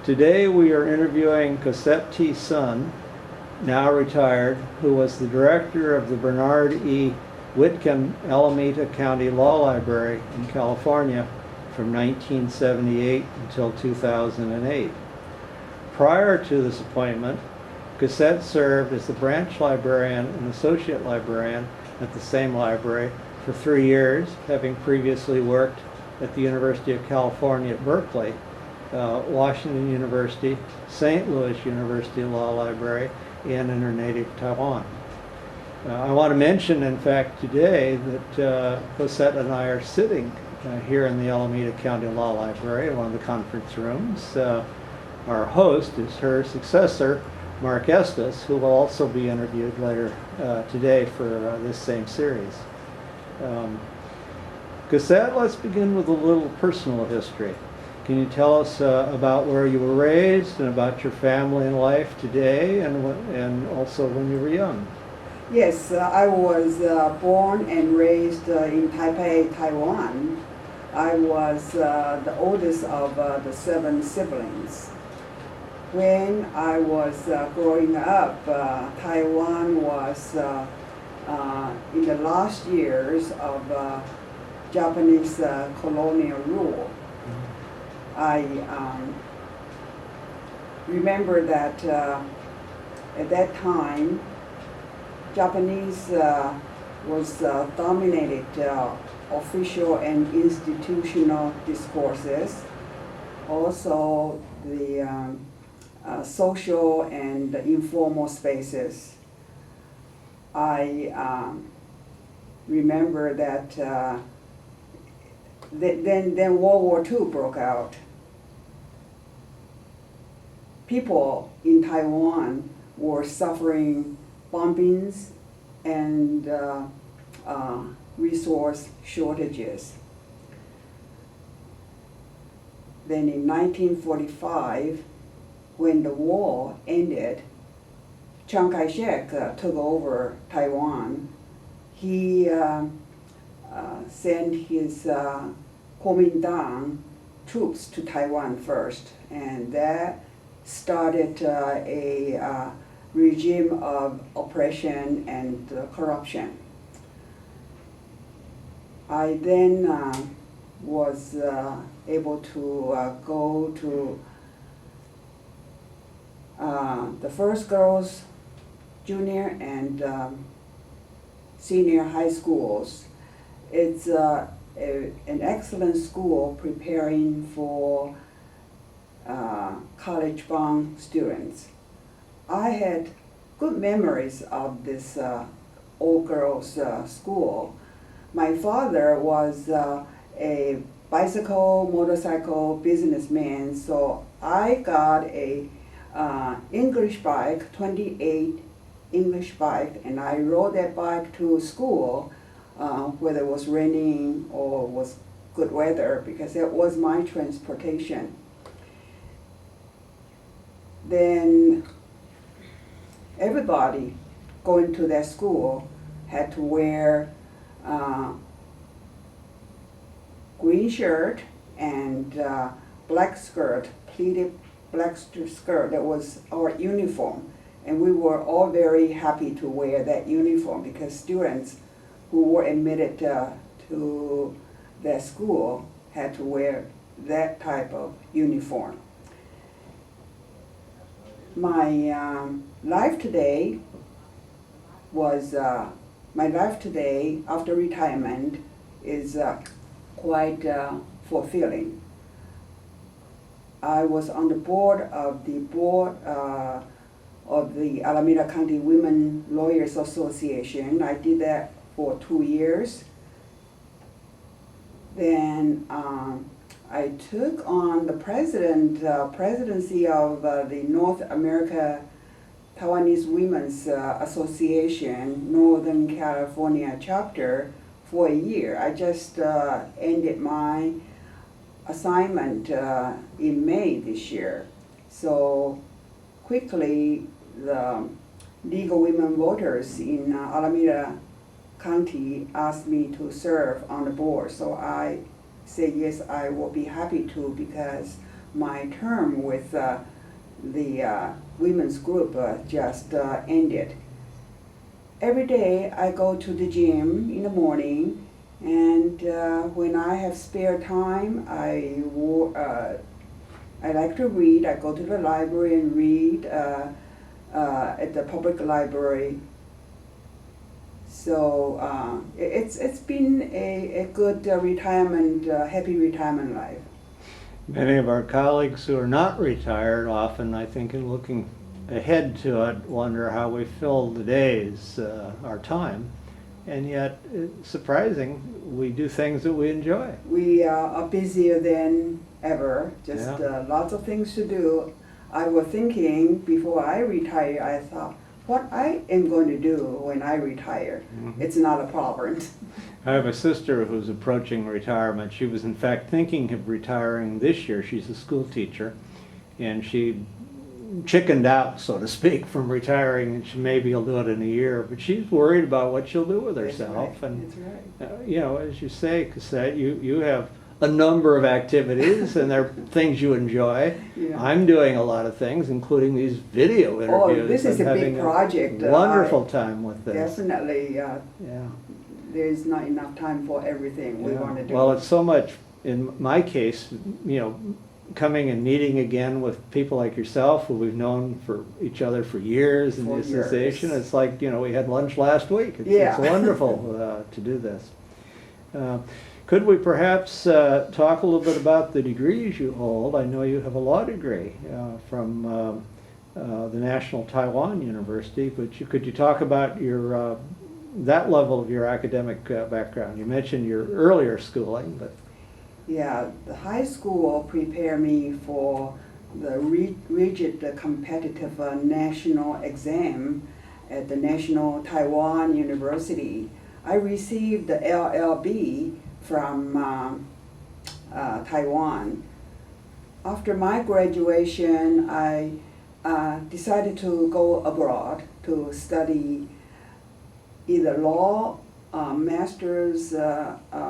Today we are interviewing Cossette T Sun, now retired, who was the director of the Bernard E. Whitcomb Alameda County Law Library in California from 1978 until 2008. Prior to this appointment, Cossette served as the branch librarian and associate librarian at the same library for 3 years, having previously worked at the University of California at Berkeley, Washington University, St. Louis University Law Library, and in her native Taiwan. I want to mention, in fact, today that Cossette and I are sitting here in the Alameda County Law Library in one of the conference rooms. Our host is her successor, Mark Estes, who will also be interviewed later today for this same series. Cossette, let's begin with a little personal history. Can you tell us about where you were raised and about your family and life today, and also when you were young? Yes, I was born and raised in Taipei, Taiwan. I was the oldest of the 7 siblings. When I was growing up, Taiwan was in the last years of Japanese colonial rule. I remember that at that time, Japanese was dominated official and institutional discourses, also the social and informal spaces. I remember that then World War II broke out. People in Taiwan were suffering bombings and resource shortages. Then in 1945, when the war ended, Chiang Kai-shek took over Taiwan. He sent his Kuomintang troops to Taiwan first, and that started a regime of oppression and corruption. I then was able to go to the first girls' junior and senior high schools. It's an excellent school preparing for college-bound students. I had good memories of this all-girls school. My father was a motorcycle businessman, so I got a English bike, 28 English bike, and I rode that bike to school, whether it was raining or was good weather, because that was my transportation. Then everybody going to that school had to wear green shirt and black skirt, pleated black skirt. That was our uniform. And we were all very happy to wear that uniform because students who were admitted to that school had to wear that type of uniform. My life today after retirement is quite fulfilling. I was on the board of the Alameda County Women Lawyers Association. I did that for 2 years. Then I took on the presidency of the North America Taiwanese Women's Association, Northern California chapter, for a year. I just ended my assignment in May this year. So quickly, the League of Women Voters in Alameda County asked me to serve on the board. So I said yes, I will be happy to, because my term with the women's group just ended. Every day I go to the gym in the morning, and when I have spare time, I like to read. I go to the library and read at the public library. So it's been a good retirement, happy retirement life. Many of our colleagues who are not retired often, I think, in looking ahead to it, wonder how we fill the days, our time. And yet, it's surprising, we do things that we enjoy. We are busier than ever, just Yeah. lots of things to do. I was thinking before I retire, I thought, what I am going to do when I retire. Mhm. It's not a problem. I have a sister who's approaching retirement. She was in fact thinking of retiring this year. She's a school teacher, and she chickened out, so to speak, from retiring, and she maybe will do it in a year, but she's worried about what she'll do with herself. That's right. And That's right. you know, as you say, Cossette, you have a number of activities, and they're things you enjoy. Yeah. I'm doing a lot of things, including these video interviews. This is I'm a big having project. Wonderful time with this. Definitely, Yeah. there's not enough time for everything we Yeah. want to do. Well, it's so much, in my case, you know, coming and meeting again with people like yourself, who we've known for each other for years in the For association. years. It's like, you know, we had lunch last week. Yeah. It's wonderful to do this. Could we perhaps talk a little bit about the degrees you hold? I know you have a law degree from the National Taiwan University, but could you talk about your that level of your academic background? You mentioned your earlier schooling, but Yeah, the high school prepared me for the rigid competitive national exam at the National Taiwan University. I received the LLB from Taiwan. After my graduation, I decided to go abroad to study either law, master's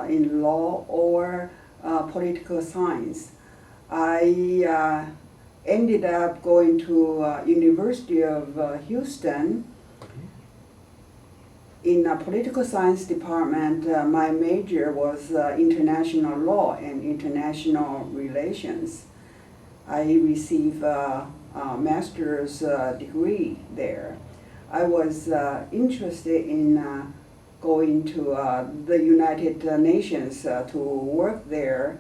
in law, or political science. I ended up going to University of Houston. In a political science department, my major was international law and international relations. I received a master's degree there. I was interested in going to the United Nations to work there.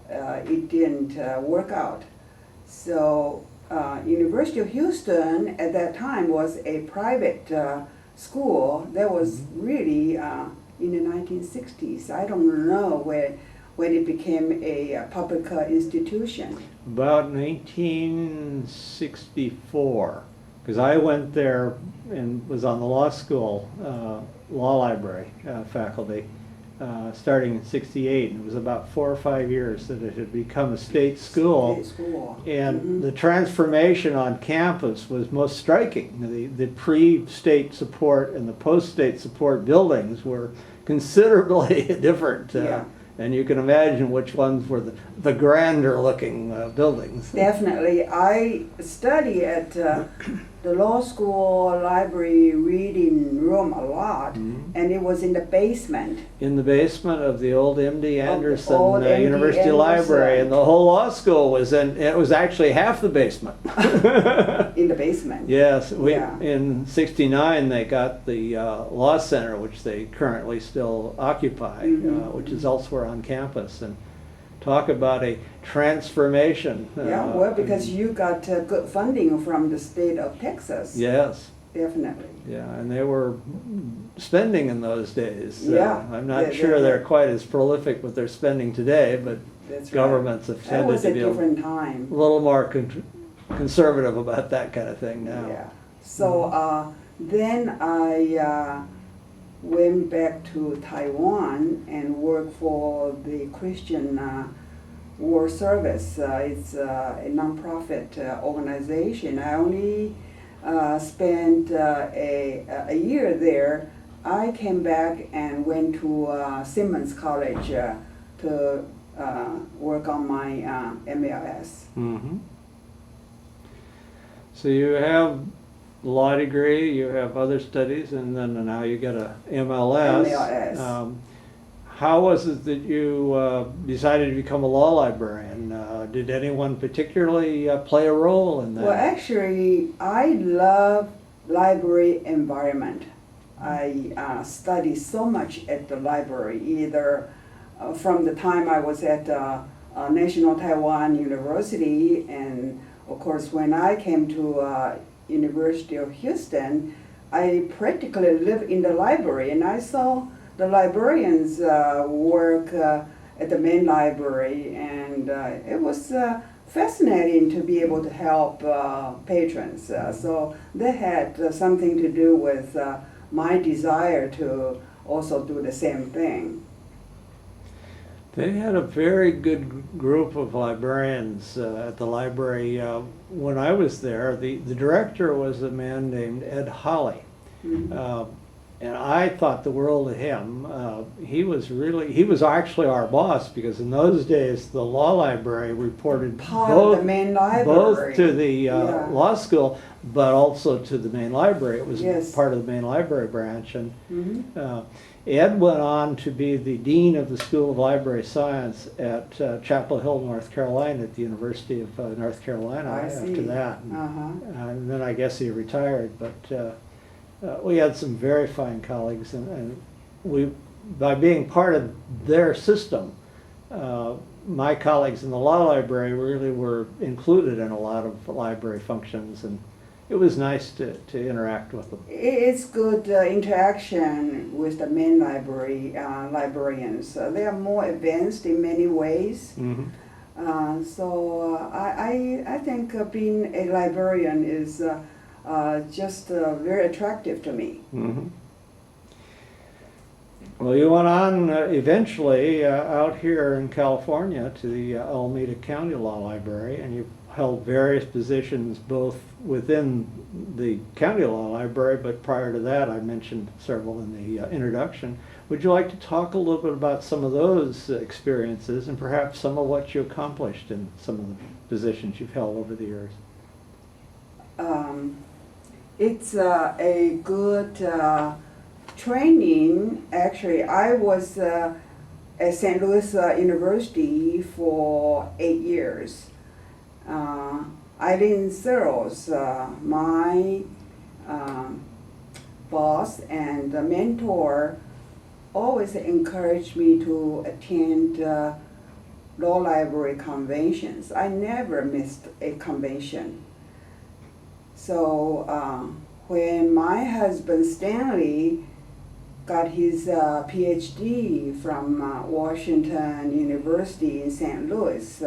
It didn't work out. So University of Houston at that time was a private school that was really in the 1960s. I don't know when it became a public institution. about 1964, because I went there and was on the law school, law library faculty, starting in '68. It was about 4 or 5 years that it had become a state school. State school. And the transformation on campus was most striking. The pre-state support and the post-state support buildings were considerably different. Yeah. And you can imagine which ones were the grander looking buildings. Definitely. I study at the law school library reading room a lot, and it was in the basement. In the basement of the old M.D. Anderson old MD University Anderson. Library, and the whole law school was in, it was actually half the basement. In the basement. Yes, Yeah. in '69 they got the law center, which they currently still occupy, which is elsewhere on campus. And talk about a transformation. Yeah, well, because you got good funding from the state of Texas. Yes, Definitely. yeah, and they were spending in those days. Yeah, I'm not they- sure they- they're quite as prolific with their spending today, but That's right. governments have That tended was to a be different time. a little more conservative about that kind of thing now. Yeah. So then I went back to Taiwan and worked for the Christian World Service. It's a nonprofit organization. I only spent a year there. I came back and went to Simmons College to work on my MLS. Mm-hmm. So you have law degree, you have other studies, and then now you get a MLS. MLS. How was it that you decided to become a law librarian? Did anyone particularly play a role in that? Well, actually, I love library environment. I studied so much at the library, either from the time I was at National Taiwan University, and of course when I came to University of Houston, I practically lived in the library, and I saw the librarians work at the main library, and it was fascinating to be able to help patrons. So that had something to do with my desire to also do the same thing. They had a very good group of librarians at the library. When I was there, the director was a man named Ed Holly. Mhm. And I thought the world of him. He was actually our boss, because in those days the law library reported Part of the main library. both to the Yeah. law school, but also to the main library. It was Yes. part of the main library branch. And Mhm. Ed went on to be the dean of the School of Library Science at Chapel Hill, North Carolina, at the University of North Carolina I after see. that. Uh-huh. And then I guess he retired, but we had some very fine colleagues, and we, by being part of their system, my colleagues in the law library really were included in a lot of library functions, and it was nice to interact with them. It's good interaction with the main library librarians. They are more advanced in many ways. Mm-hmm. So I think being a librarian is just very attractive to me. Mm-hmm. Well, you went on eventually out here in California to the Alameda County Law Library, and you held various positions both within the county law library, but prior to that I mentioned several in the introduction. Would you like to talk a little bit about some of those experiences and perhaps some of what you accomplished in some of the positions you've held over the years? It's a good training. Actually, I was at St. Louis University for 8 years. Eileen Searles, my boss and mentor, always encouraged me to attend law library conventions. I never missed a convention. So when my husband Stanley got his PhD from Washington University in St. Louis,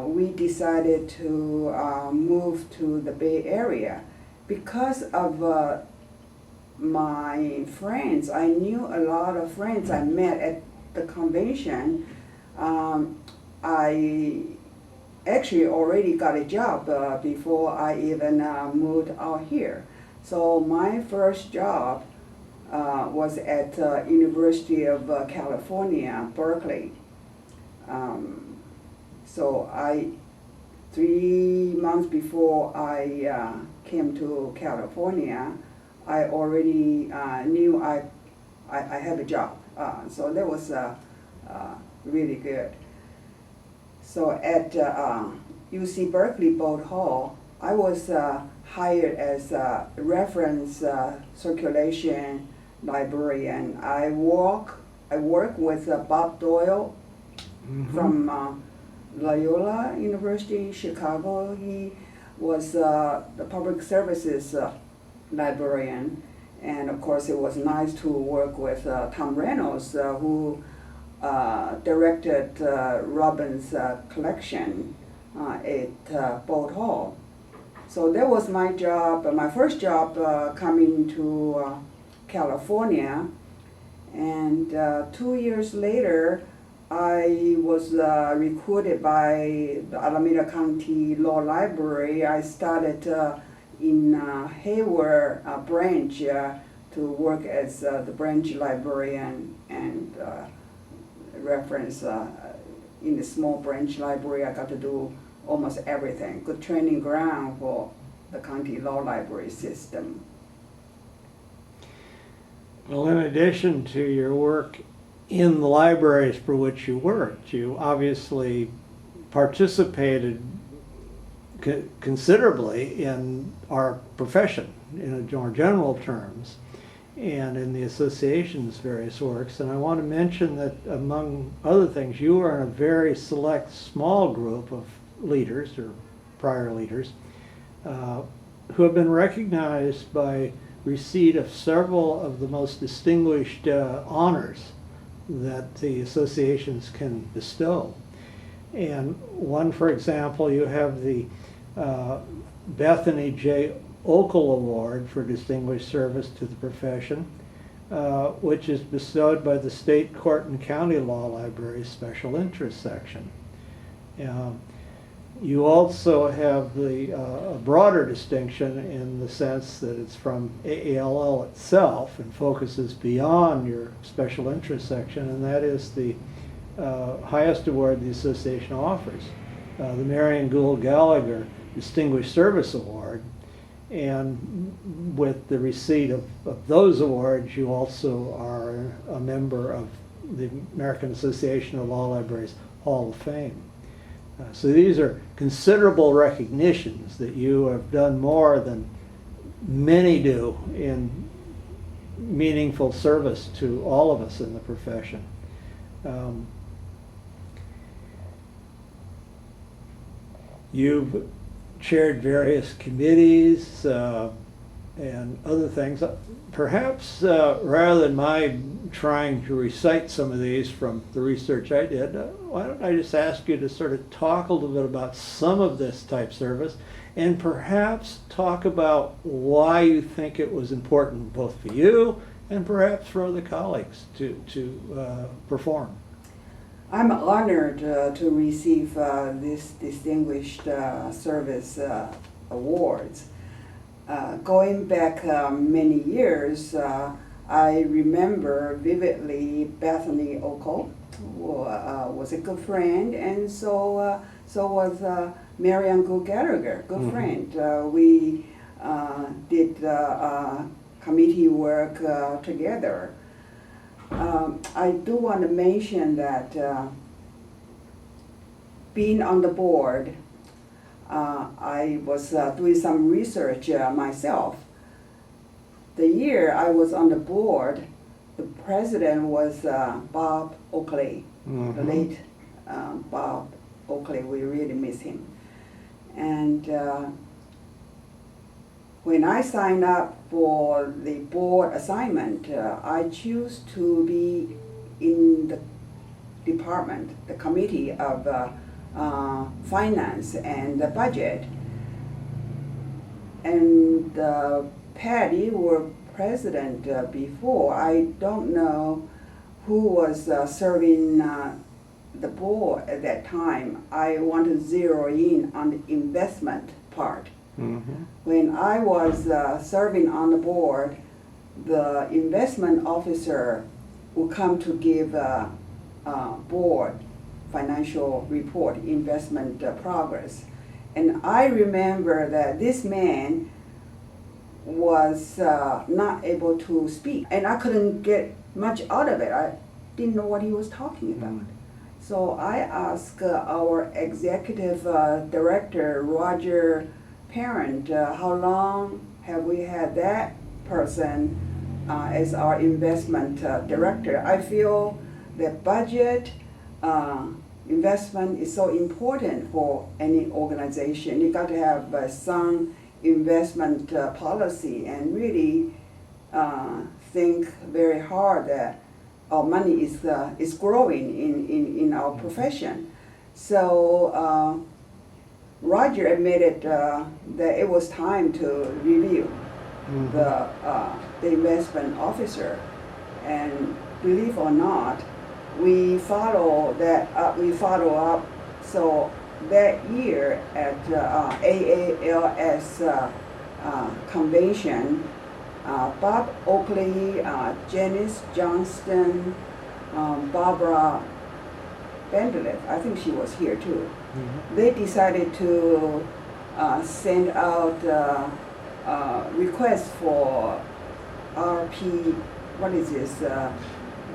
we decided to move to the Bay Area. Because of my friends, I knew a lot of friends I met at the convention. I actually already got a job before I even moved out here. So my first job was at University of California, Berkeley. So 3 months before I came to California, I already knew I had a job. So that was really good. So at UC Berkeley Boat Hall, I was hired as a reference circulation librarian. I work with Bob Doyle from Loyola University in Chicago. He was the public services librarian, and of course it was nice to work with Tom Reynolds, who directed Robin's collection at Boat Hall. So that was my job, my first job coming to California, and 2 years later I was recruited by the Alameda County Law Library. I started in Hayward branch to work as the branch librarian, and reference in the small branch library. I got to do almost everything. Good training ground for the county law library system. Well, in addition to your work in the libraries for which you worked, you obviously participated considerably in our profession in more general terms and in the association's various works. And I want to mention that among other things, you are in a very select small group of leaders or prior leaders who have been recognized by receipt of several of the most distinguished honors that the associations can bestow. And one, for example, you have the Bethany J. Okel Award for Distinguished Service to the Profession, which is bestowed by the State Court and County Law Library's Special Interest Section. You also have a broader distinction in the sense that it's from AALL itself and focuses beyond your special interest section, and that is the highest award the association offers, the Marion Gould Gallagher Distinguished Service Award. And with the receipt of those awards, you also are a member of the American Association of Law Libraries Hall of Fame. So these are considerable recognitions that you have done more than many do in meaningful service to all of us in the profession. You've chaired various committees and other things. Perhaps rather than my trying to recite some of these from the research I did, why don't I just ask you to sort of talk a little bit about some of this type service and perhaps talk about why you think it was important both for you and perhaps for other colleagues to perform. I'm honored to receive this distinguished service awards. Going back many years, I remember vividly Bethany Okel, who was a good friend, and so was Marion Gould Gallagher, good friend. We did committee work together. I do want to mention that being on the board, I was doing some research myself. The year I was on the board, the president was Bob Oakley, the late Bob Oakley. We really miss him. And when I signed up for the board assignment, I chose to be in the department, the committee of finance and the budget. And Patty were president before. I don't know who was serving the board at that time. I want to zero in on the investment part. When I was serving on the board, the investment officer would come to give board financial report, investment progress. And I remember that this man was not able to speak, and I couldn't get much out of it. I didn't know what he was talking about. So I asked our executive director, Roger Parent, how long have we had that person as our investment director? I feel that budget investment is so important for any organization. You got to have some investment policy and really think very hard that our money is growing in our profession. So Roger admitted that it was time to review the investment officer, and believe or not, we follow up. So that year at AALS convention, Bob Oakley, Janice Johnston, Barbara Bendelet, I think she was here too. Mhm. They decided to send out requests for RP, what is this?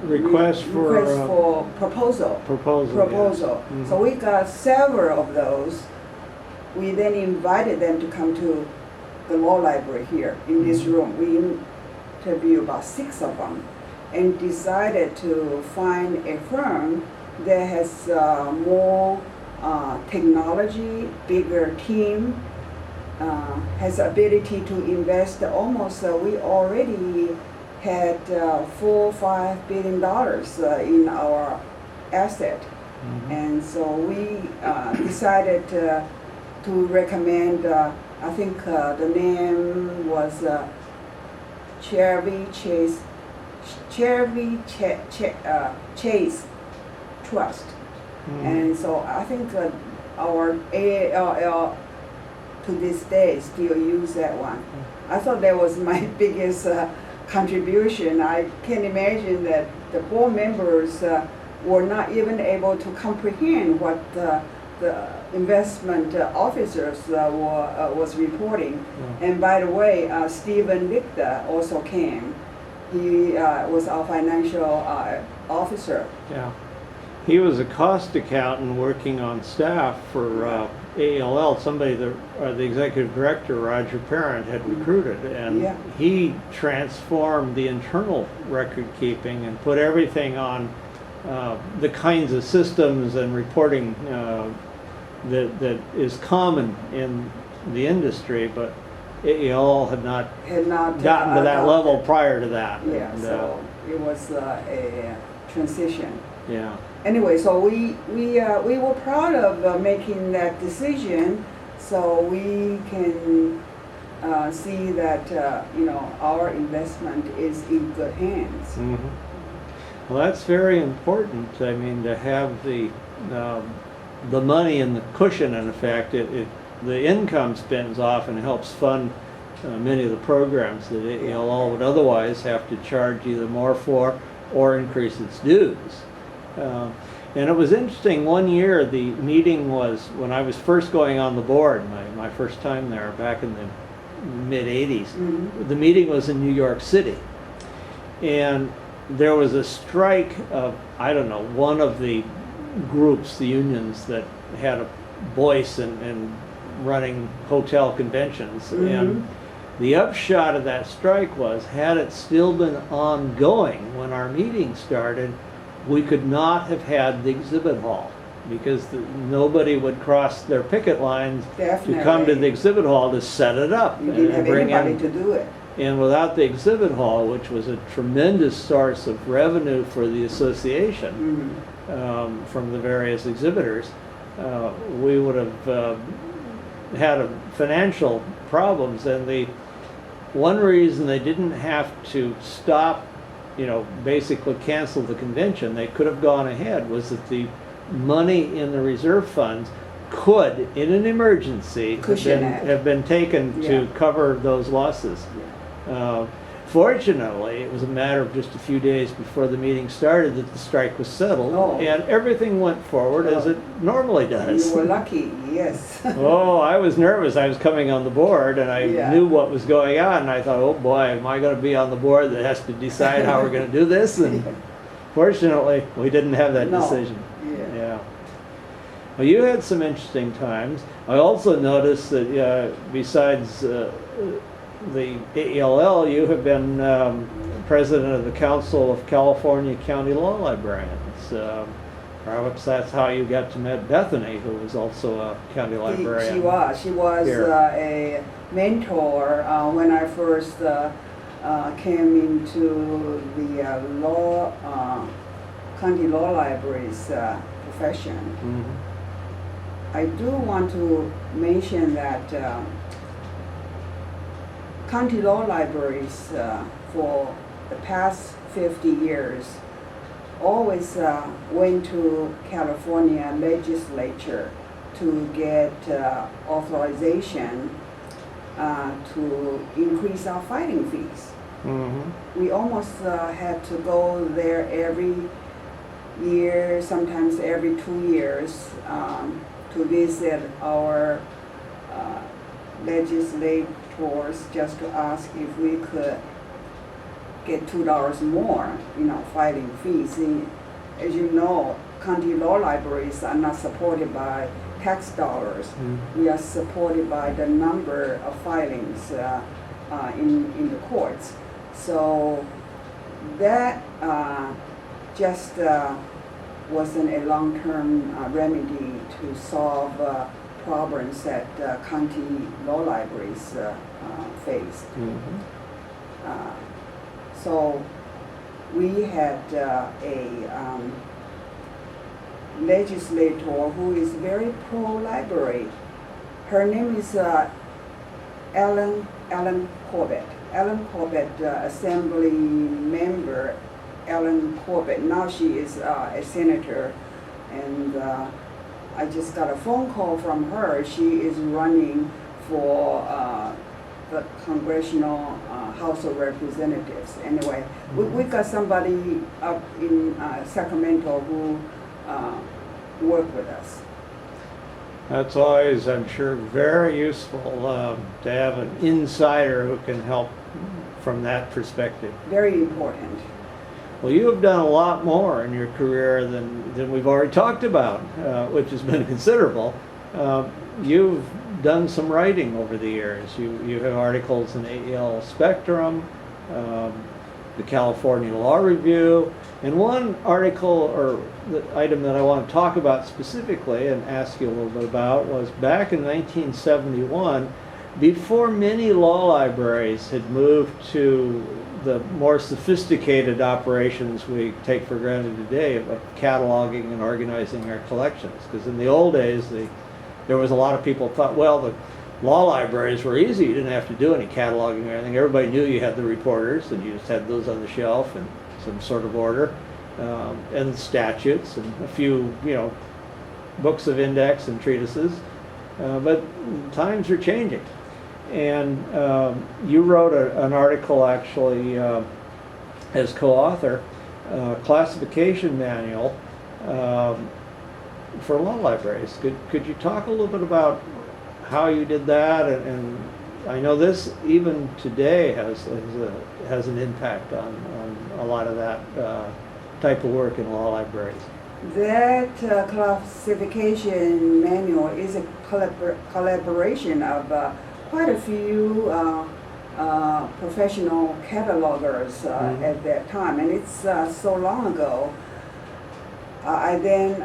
Request for Request for proposal. proposal. Proposal. Yes. Mhm. So we got several of those. We then invited them to come to the law library here in this Mhm. room. We interviewed about 6 of them and decided to find a firm that has more technology, bigger team, has ability to invest almost, we already had $4-5 billion in our asset. Mhm. And so we decided to recommend, I think the name was Chase Trust. Mhm. And so I think our AALL to this day still use that one. I thought that was my biggest contribution. I can imagine that the board members were not even able to comprehend what the investment officers was reporting. Yeah. And by the way, Stephen Lichter also came. He was our financial officer. Yeah. He was a cost accountant working on staff for ALL, somebody that the executive director, Roger Parent, had recruited. And Yeah. he transformed the internal record keeping and put everything on the kinds of systems and reporting that is common in the industry, but AEL had not gotten to that level prior to that. Yeah, And, so it was a transition. yeah. Anyway, so we were proud of making that decision, so we can see that our investment is in good hands. Mhm. Well, that's very important. I mean, to have the money and the cushion, in effect, the income spins off and helps fund many of the programs that AEL would otherwise have to charge either more for or increase its dues. And it was interesting, one year the meeting was, when I was first going on the board, my first time there back in the mid-'80s, Mhm. the meeting was in New York City. And there was a strike of, I don't know, one of the groups, the unions that had a voice in running hotel conventions. Mhm. And the upshot of that strike was, had it still been ongoing when our meeting started, we could not have had the exhibit hall, because nobody would cross their picket lines to come to the Definitely. exhibit hall to set it up. You didn't have bring anybody in. to do it. And without the exhibit hall, which was a tremendous source of revenue for the association from the various exhibitors, we would have had financial problems. And the one reason they didn't have to stop, basically cancel the convention, they could have gone ahead, was that the money in the reserve funds could, in an emergency, have been taken to cover those losses. Fortunately, it was a matter of just a few days before the meeting started that the strike was settled, and everything went forward as it normally does. You were lucky, yes. Oh, I was nervous. I was coming on the board, and I knew what was going on, and I thought, oh boy, am I going to be on the board that has to decide how we're going to do this? And fortunately, we didn't have that decision. Yeah. Well, you had some interesting times. I also noticed that besides the AELL, you have been president of the Council of California County Law Librarians. Perhaps that's how you got to meet Bethany, who was also a county librarian. She was a mentor when I first came into the county law libraries profession. Mm-hmm. I do want to mention that county law libraries for the past 50 years always went to California legislature to get authorization to increase our filing fees. Mm-hmm. We almost had to go there every year, sometimes every 2 years, to visit our legislators just to ask if we could get $2 more, filing fees. As you know, county law libraries are not supported by tax dollars. We are supported by the number of filings in the courts. So that just wasn't a long-term remedy to solve problems that county law libraries faced. So we had a legislator who is very pro-library. Her name is Ellen Corbett. Ellen Corbett, Assembly member Ellen Corbett. Now she is a senator, and I just got a phone call from her. She is running for the Congressional House of Representatives. Anyway, we got somebody up in Sacramento who worked with us. That's always, I'm sure, very useful to have an insider who can help from that perspective. Very important. Well, you have done a lot more in your career than we've already talked about, which has been considerable. You've done some writing over the years. You have articles in AEL Spectrum, the California Law Review, and one article or the item that I want to talk about specifically and ask you a little bit about was back in 1971, before many law libraries had moved to the more sophisticated operations we take for granted today of cataloging and organizing our collections. Because in the old days, there was a lot of people thought, well, the law libraries were easy. You didn't have to do any cataloging or anything. Everybody knew you had the reporters, and you just had those on the shelf in some sort of order, and statutes and a few, books of index and treatises. But times are changing. And you wrote an article actually as co-author, classification manual for law libraries. Could you talk a little bit about how you did that? And I know this even today has an impact on a lot of that type of work in law libraries. That classification manual is a collaboration of quite a few professional catalogers at that time, and it's so long ago. I then,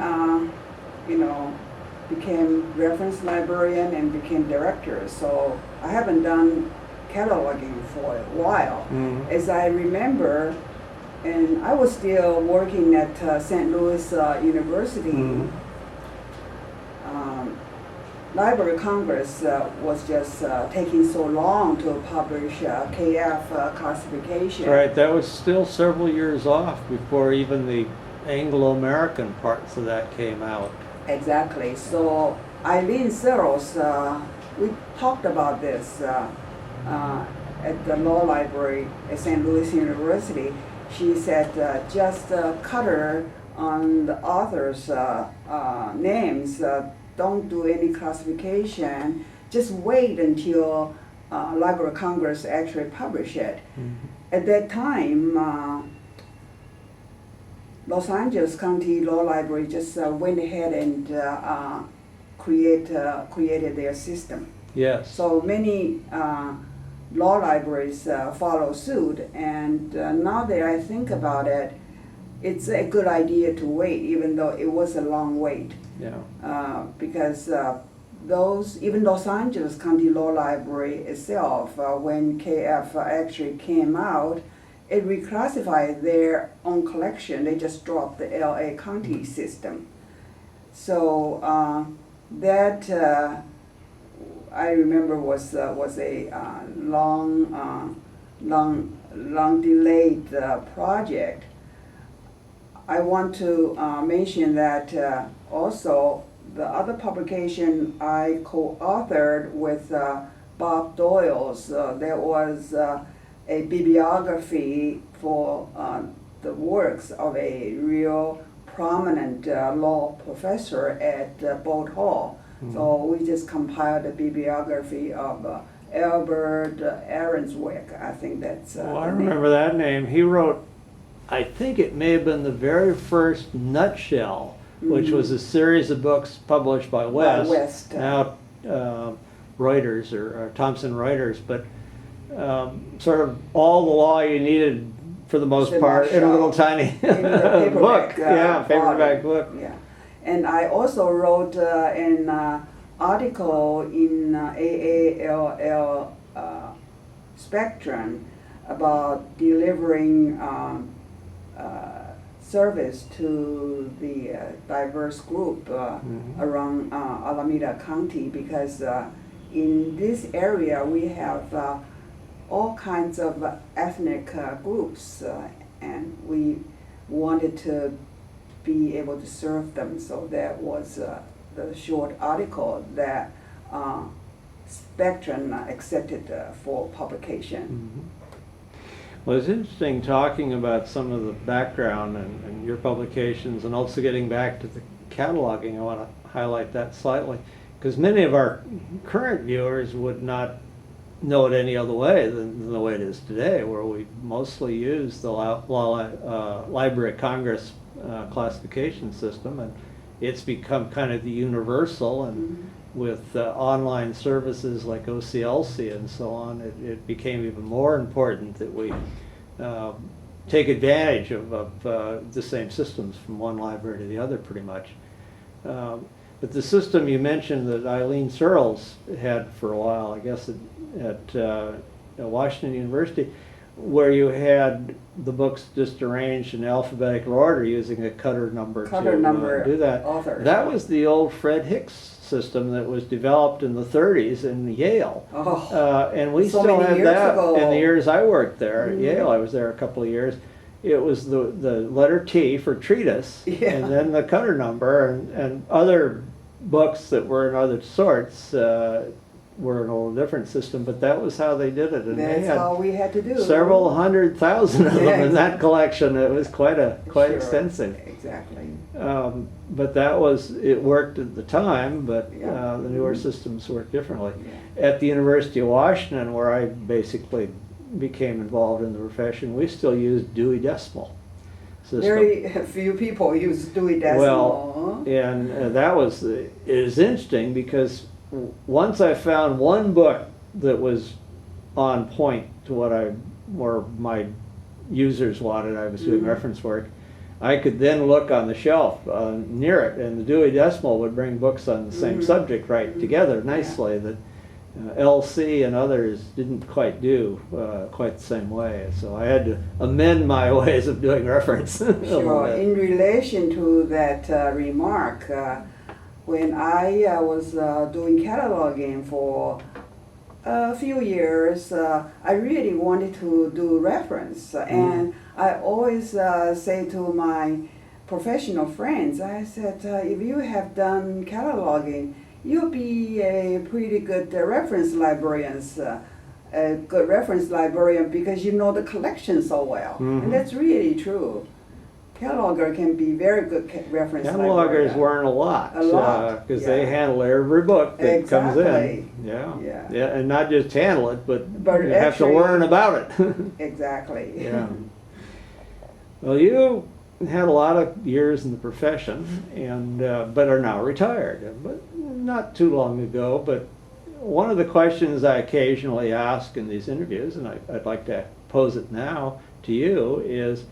became reference librarian and became director. So I haven't done cataloging for a while. As I remember, and I was still working at St. Louis University. Library of Congress was just taking so long to publish KF classification. Right, that was still several years off before even the Anglo-American parts of that came out. Exactly. So Eileen Searles, we talked about this at the law library at St. Louis University. She said just cut her on the authors' names. Don't do any classification. Just wait until Library of Congress actually publish it. At that time, Los Angeles County Law Library just went ahead and created their system. Yes. So many law libraries follow suit, and now that I think about it, it's a good idea to wait, even though it was a long wait. Yeah. Because even Los Angeles County Law Library itself, when KF actually came out, it reclassified their own collection. They just dropped the LA County system. So that I remember was a long delayed project. I want to mention that also the other publication I co-authored with Bob Doyle's, there was a bibliography for the works of a real prominent law professor at Bolt Hall. So we just compiled a bibliography of Albert Ahrenswick. I think that's Well, I the name. remember that name. He wrote, I think it may have been the very first Nutshell, which was a series of books published by West, West, now Reuters or Thomson Reuters, but sort of all the law you needed for the most The part in a little Nutshell. tiny In the paperback, book. Yeah, paperback volume. book. Yeah, and I also wrote an article in AALL Spectrum about delivering service to the diverse group around Alameda County, because in this area we have all kinds of ethnic groups, and we wanted to be able to serve them. So that was the short article that Spectrum accepted for publication. Well, it's interesting talking about some of the background and your publications, and also getting back to the cataloging. I want to highlight that slightly, because many of our current viewers would not know it any other way than the way it is today, where we mostly use the Library of Congress classification system, and it's become kind of the universal, and with online services like OCLC and so on, it became even more important that we take advantage of the same systems from one library to the other, pretty much. But the system you mentioned that Eileen Searles had for a while, I guess at Washington University, where you had the books just arranged in alphabetical order using a cutter number to do that. Author. That was the old Fred Hicks system that was developed in the 30s in Yale. And we so still many have years that ago. in the years I worked there at Yale. I was there a couple of years. It was the letter T for treatise, and then the cutter number, and other books that were in other sorts were in a little different system, but that was how they did it. And that's they had how we had to do. several 100,000 of them in that collection. It was quite Sure. extensive. Exactly. But it worked at the time, but the newer systems work differently. At the University of Washington, where I basically became involved in the profession, we still use Dewey Decimal system. Very few people use Dewey Decimal. Well, and that is interesting, because once I found one book that was on point to what my users wanted, I was doing reference work, I could then look on the shelf near it, and the Dewey Decimal would bring books on the same subject right together nicely, that LC and others didn't quite do quite the same way. So I had to amend my ways of doing reference. Sure. In relation to that remark, when I was doing cataloging for a few years, I really wanted to do reference, and I always say to my professional friends, I said, if you have done cataloging, you'll be a pretty good reference librarian, because you know the collection so well. And that's really true. Cataloger can be very good reference Catalogers librarian. learn a lot, because yeah. they handle every book that comes Exactly. in. Yeah, Yeah. and not just handle it, but you have to actually- learn about it. Exactly. Yeah. Well, you had a lot of years in the profession, and but are now retired. But not too long ago. But one of the questions I occasionally ask in these interviews, and I'd like to pose it now to you, is,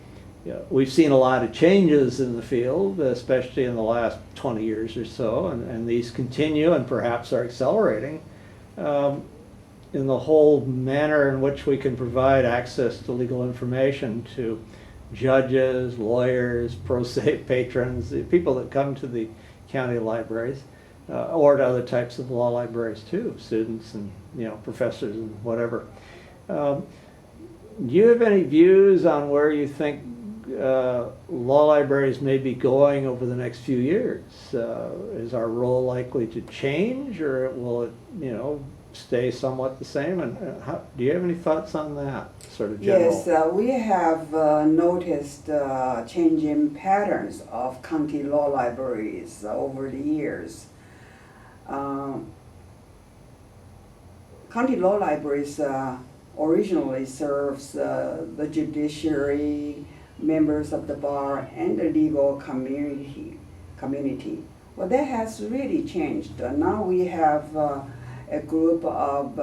we've seen a lot of changes in the field, especially in the last 20 years or so, and these continue and perhaps are accelerating in the whole manner in which we can provide access to legal information to judges, lawyers, pro se patrons, the people that come to the county libraries, or to other types of law libraries too, students and professors and whatever. Do you have any views on where you think law libraries may be going over the next few years? Is our role likely to change, or will it, stay somewhat the same? And do you have any thoughts on that, sort of general? Yes, we have noticed changing patterns of county law libraries over the years. County law libraries originally serves the judiciary, members of the bar, and the legal community. Well, that has really changed. Now we have a group of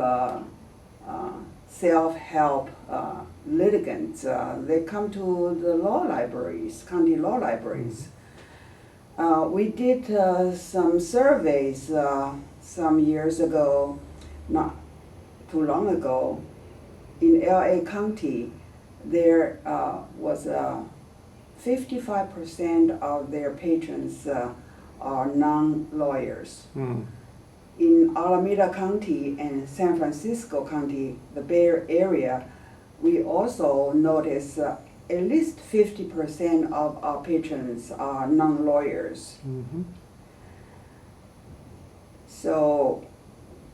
self-help litigants. They come to the law libraries, county law libraries. We did some surveys some years ago, not too long ago. In LA County, there was 55% of their patrons are non-lawyers. In Alameda County and San Francisco County, the Bay Area, we also notice at least 50% of our patrons are non-lawyers. So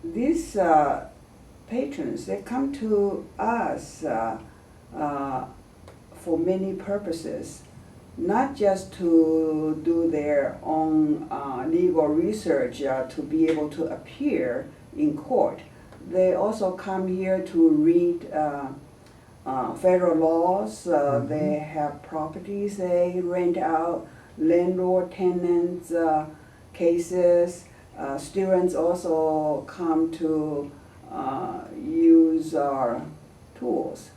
these patrons, they come to us for many purposes, not just to do their own legal research to be able to appear in court. They also come here to read federal laws. They have properties they rent out, landlord-tenant cases. Students also come to use our tools.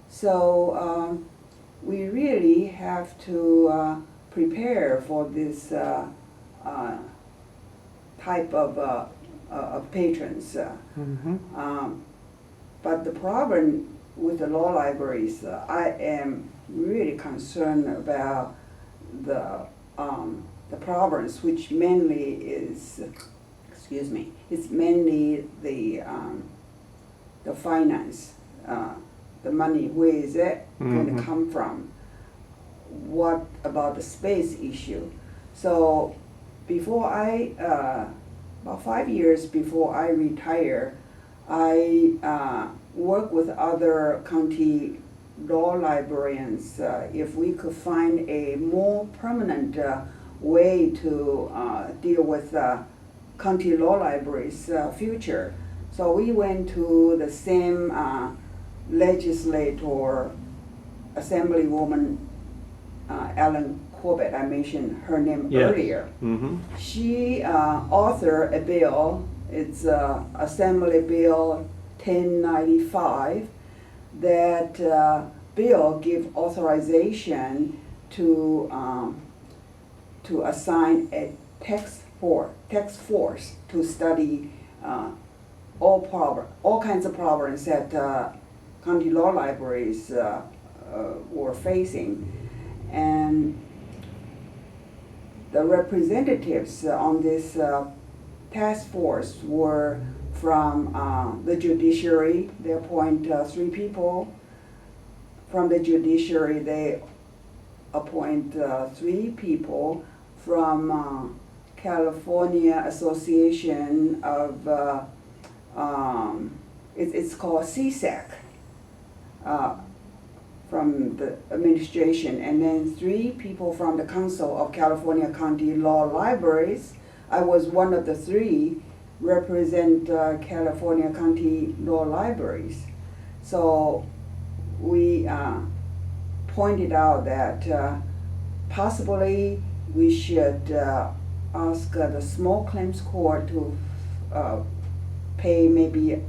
So we really have to prepare for this type of patrons. But the problem with the law libraries, I am really concerned about the problems, which mainly is, it's mainly the finance, the money. Where is it going to come from? What about the space issue? So before about 5 years before I retire, I work with other county law librarians if we could find a more permanent way to deal with county law libraries' future. So we went to the same legislator, Assemblywoman Ellen Corbett. I mentioned her name earlier. She authored a bill. It's Assembly Bill 1095. That bill gives authorization to assign a task force to study all kinds of problems that county law libraries were facing. And the representatives on this task force were from the judiciary. They appoint 3 people. From the judiciary, they appoint 3 people. From California Association of, it's called CSAC, from the administration, and then 3 people from the Council of California County Law Libraries. I was one of the 3 represent California County Law Libraries. So we pointed out that possibly we should ask the small claims court to pay maybe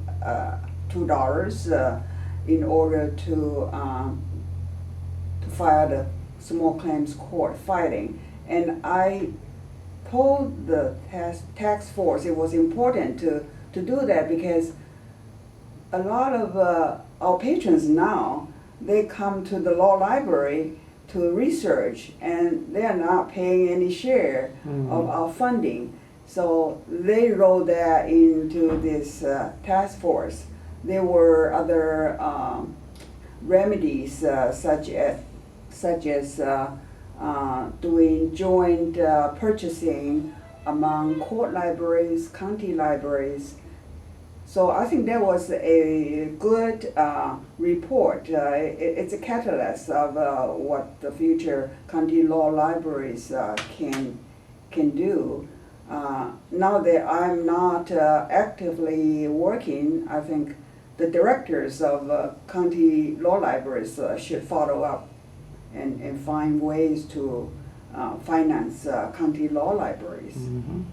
$2 in order to file the small claims court filing. And I told the task force it was important to do that, because a lot of our patrons now, they come to the law library to research, and they're not paying any share of our funding. So they wrote that into this task force. There were other remedies such as doing joint purchasing among court libraries, county libraries, So I think that was a good report. It's a catalyst of what the future county law libraries can do. Now that I'm not actively working, I think the directors of county law libraries should follow up and find ways to finance county law libraries. Mhm.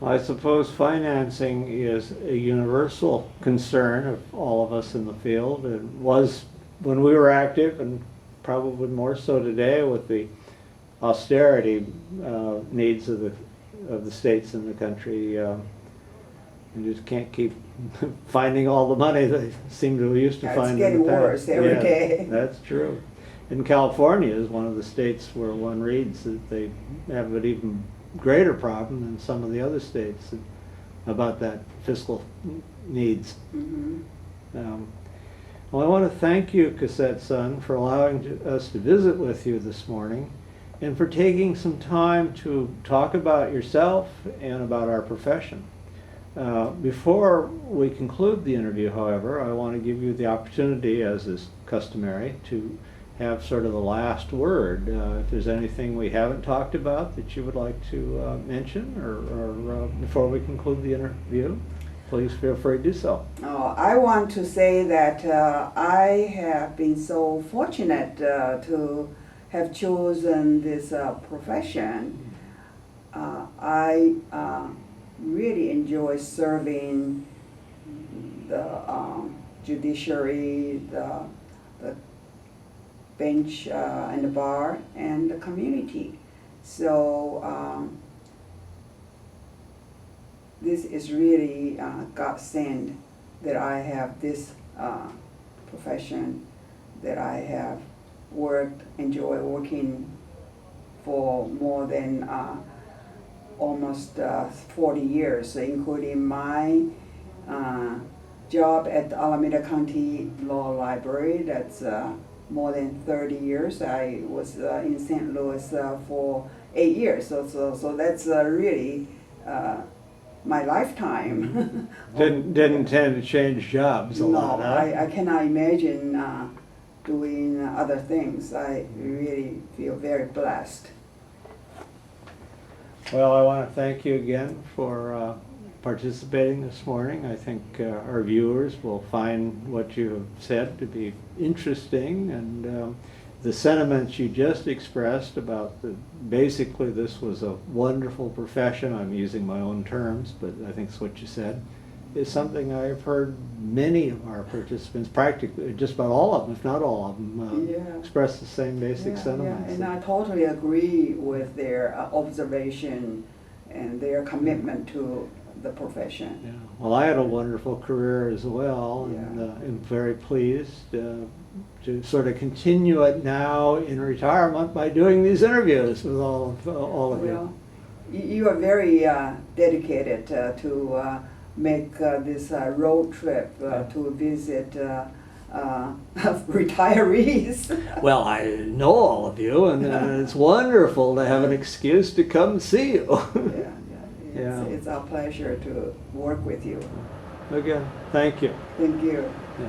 I suppose financing is a universal concern of all of us in the field. It was when we were active, and probably more so today with the austerity needs of the states in the country. You just can't keep finding all the money they seem to used to It's find in getting the past. worse every day. That's true. And California is one of the states where one reads that they have an even greater problem than some of the other states about that fiscal needs. Mhm. Well, I want to thank you, Cossette Sun, for allowing us to visit with you this morning and for taking some time to talk about yourself and about our profession. Before we conclude the interview, however, I want to give you the opportunity, as is customary, to have sort of the last word. If there's anything we haven't talked about that you would like to mention, or before we conclude the interview, please feel free to do so. I want to say that I have been so fortunate to have chosen this profession. I really enjoy serving the judiciary, the bench and the bar, and the community. So this is really God sent that I have this profession, that I have enjoy working for more than almost 40 years, including my job at the Alameda County Law Library. That's more than 30 years. I was in St. Louis for 8 years, so that's really my lifetime. Didn't intend to change jobs a lot, huh? I cannot imagine doing other things. I really feel very blessed. Well, I want to thank you again for participating this morning. I think our viewers will find what you have said to be interesting, and the sentiments you just expressed about basically this was a wonderful profession. I'm using my own terms, but I think it's what you said, is something I've heard many of our participants, practically just about all of them, if not all of them, express the same basic sentiments. Yeah, and I totally agree with their observation and their commitment to the profession. Yeah. Well, I had a wonderful career as well, and Yeah. am very pleased to sort of continue it now in retirement by doing these interviews with all of Well, you are very dedicated to make this road trip to visit retirees. Well, I know all of you, and it's wonderful to have an excuse to come see you. Yeah. It's our pleasure to work with you. Again, thank you. Thank you. Yeah.